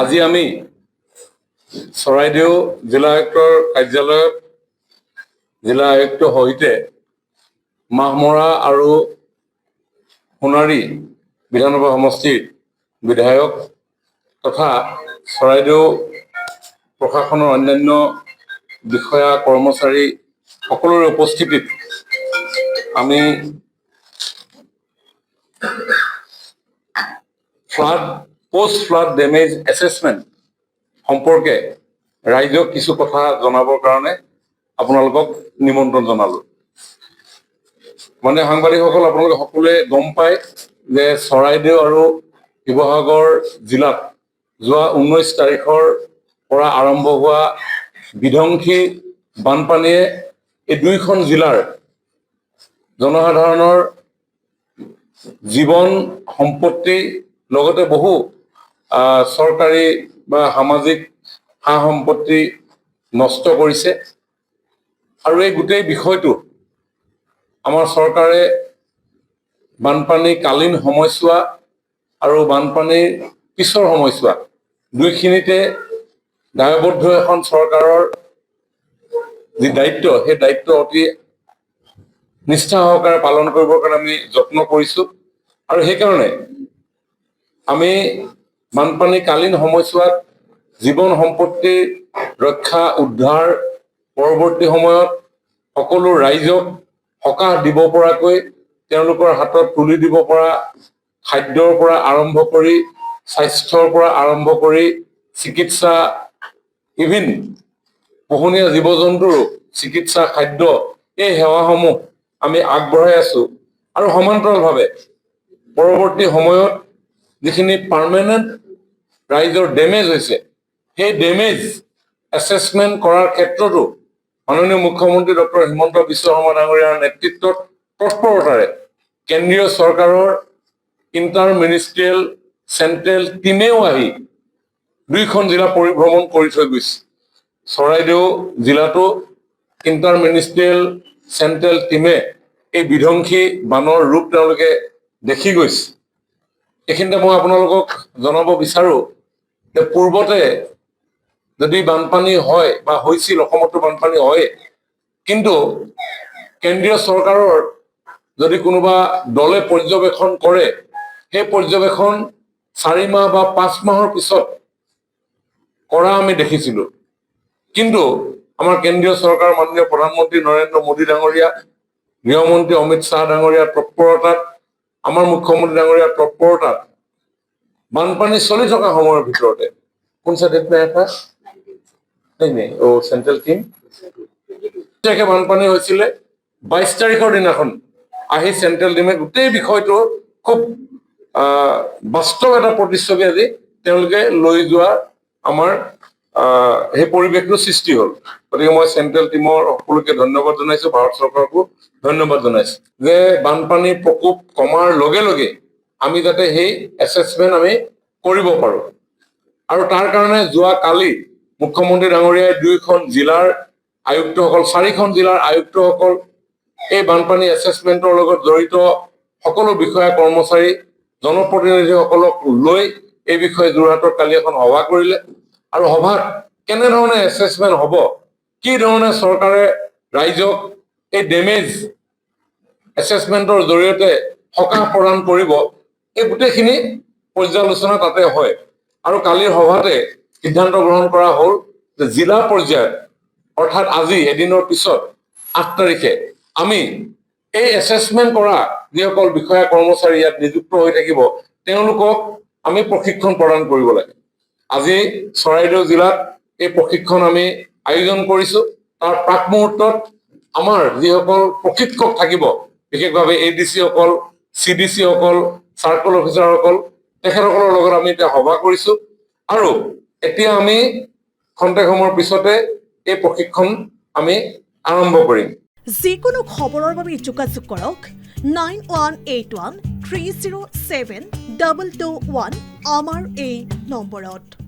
আজি আমি চৰাইদেউ জিলা আয়ুক্তৰ কাৰ্যালয়ত জিলা আয়ুক্তৰ সৈতে মাহমৰা আৰু সোণাৰী বিধানসভা সমষ্টিৰ বিধায়ক তথা চৰাইদেউ প্ৰশাসনৰ অন্যান্য বিষয়া কৰ্মচাৰী সকলোৰে উপস্থিতিত আমি পোষ্ট ফ্লাড ডেমেজ এছেছমেণ্ট সম্পৰ্কে ৰাইজক কিছু কথা জনাবৰ কাৰণে আপোনালোকক নিমন্ত্ৰণ জনালো। মানে সাংবাদিকসকল আপোনালোকে সকলোৱে গম পায় যে চৰাইদেউ আৰু শিৱসাগৰ জিলাত যোৱা 19 তাৰিখৰ পৰা আৰম্ভ হোৱা বিধ্বংসী বানপানীয়ে এই দুইখন জিলাৰ জনসাধাৰণৰ জীৱন সম্পত্তি লগতে বহু চৰকাৰী বা সামাজিক সা সম্পত্তি নষ্ট কৰিছে। আৰু এই গোটেই বিষয়টো আমাৰ চৰকাৰে বানপানীকালীন সময়ছোৱা আৰু বানপানীৰ পিছৰ সময়ছোৱা দুইখিনিতে দায়বদ্ধ এখন চৰকাৰৰ যি দায়িত্ব, সেই দায়িত্ব অতি নিষ্ঠা সহকাৰে পালন কৰিবৰ কাৰণে আমি যত্ন কৰিছোঁ। আৰু সেইকাৰণে আমি বানপানীকালীন সময়ছোৱাত জীৱন সম্পত্তি ৰক্ষা উদ্ধাৰ পৰৱৰ্তী সময়ত সকলো ৰাইজক সকাহ দিব পৰাকৈ তেওঁলোকৰ হাতত তুলি দিব পৰা খাদ্যৰ পৰা আৰম্ভ কৰি স্বাস্থ্যৰ পৰা আৰম্ভ কৰি চিকিৎসা ইভিন পোহনীয়া জীৱ জন্তুৰো চিকিৎসা খাদ্য এই সেৱাসমূহ আমি আগবঢ়াই আছোঁ। আৰু সমান্তৰালভাৱে পৰৱৰ্তী সময়ত যিখিনি পাৰ্মানেণ্ট ৰাইজৰ ডেমেজ হৈছে সেই ডেমেজ এছেছমেণ্ট কৰাৰ ক্ষেত্ৰতো মাননীয় মুখ্যমন্ত্ৰী ডক্টৰ হিমন্ত বিশ্ব শৰ্মা ডাঙৰীয়াৰ নেতৃত্বত তৎপৰতাৰে কেন্দ্ৰীয় চৰকাৰৰ ইণ্টাৰ মিনিষ্ট্ৰিয়েল চেণ্ট্ৰেল টীমেও আহি দুইখন জিলা পৰিভ্ৰমণ কৰি থৈ গৈছে। চৰাইদেউ জিলাতো ইণ্টাৰ মিনিষ্ট্ৰিয়েল চেণ্ট্ৰেল টীমে এই বিধ্বংসী বানৰ ৰূপ তেওঁলোকে দেখি গৈছে। এইখিনিতে মই আপোনালোকক জনাব বিচাৰোঁ যে পূৰ্বতে যদি বানপানী হয় বা হৈছিল, অসমতো বানপানী হয়, কিন্তু কেন্দ্ৰীয় চৰকাৰৰ যদি কোনোবা দলে পৰ্যবেক্ষণ কৰে সেই পৰ্যবেক্ষণ 4 মাহ বা 5 মাহৰ পিছত কৰা আমি দেখিছিলোঁ। কিন্তু আমাৰ কেন্দ্ৰীয় চৰকাৰ মাননীয় প্ৰধানমন্ত্ৰী নৰেন্দ্ৰ মোদী ডাঙৰীয়া, গৃহমন্ত্ৰী অমিত শ্বাহ ডাঙৰীয়াৰ তৎপৰতাত, আমাৰ মুখ্যমন্ত্ৰী ডাঙৰীয়াৰ তৎপৰতাত বানপানী চলি থকা সময়ৰ ভিতৰতে কোন চাইডত এটা চেণ্ট্ৰেল টিম বানপানী হৈছিলে 22 তাৰিখৰ দিনাখন আহি চেণ্ট্ৰেল টিমে গোটেই বিষয়টো খুব বাস্তৱ এটা প্ৰতিচ্ছবি আজি তেওঁলোকে লৈ যোৱা আমাৰ সেই পৰিৱেশটো সৃষ্টি হ'ল। গতিকে মই চেণ্ট্ৰেল টিমৰ সকলোকে ধন্যবাদ জনাইছোঁ, ভাৰত চৰকাৰকো ধন্যবাদ জনাইছোঁ যে বানপানীৰ প্ৰকোপ কমাৰ লগে লগে আমি যাতে সেই এছেছমেণ্ট আমি কৰিব পাৰোঁ। আৰু তাৰ কাৰণে যোৱা কালি মুখ্যমন্ত্ৰী ডাঙৰীয়াই 2খন জিলাৰ আয়ুক্তসকল, 4খন জিলাৰ আয়ুক্তসকল এই বানপানী এছেছমেণ্টৰ লগত জড়িত সকলো বিষয়া কৰ্মচাৰী জনপ্ৰতিনিধিসকলক লৈ এই বিষয়ে যোৰহাটত কালি এখন সভা কৰিলে। আৰু সভাত কেনেধৰণে এছেছমেণ্ট হ'ব, কি ধৰণে চৰকাৰে ৰাইজক এই ডেমেজ এছেছমেণ্টৰ জৰিয়তে সকাহ প্ৰদান কৰিব, এই গোটেইখিনি পৰ্যালোচনা তাতে হয়। আৰু কালিৰ সভাতে সিদ্ধান্ত গ্ৰহণ কৰা হ'ল যে জিলা পৰ্যায়ত অৰ্থাৎ আজি এদিনৰ পিছত 8 তাৰিখে আমি এই এছেছমেণ্ট কৰা যিসকল বিষয়া কৰ্মচাৰী ইয়াত নিযুক্ত হৈ থাকিব তেওঁলোকক আমি প্ৰশিক্ষণ প্ৰদান কৰিব লাগে। আজি চৰাইদেউ জিলাত এই প্ৰশিক্ষণ আমি আয়োজন কৰিছোঁ। তাৰ প্ৰাক মুহূৰ্তত আমাৰ যিসকল প্ৰশিক্ষক থাকিব, বিশেষভাৱে ADC সকল, CDC সকল, চাৰ্কল অফিচাৰসকল, তেখেতসকলৰ লগত আমি এতিয়া সভা কৰিছোঁ। আৰু এতিয়া আমি খন্তেক সময়ৰ পিছতে এই প্ৰশিক্ষণ আমি আৰম্ভ কৰিম। যিকোনো খবৰৰ বাবে যোগাযোগ কৰক 9181 307 221 আমাৰ এই নম্বৰত।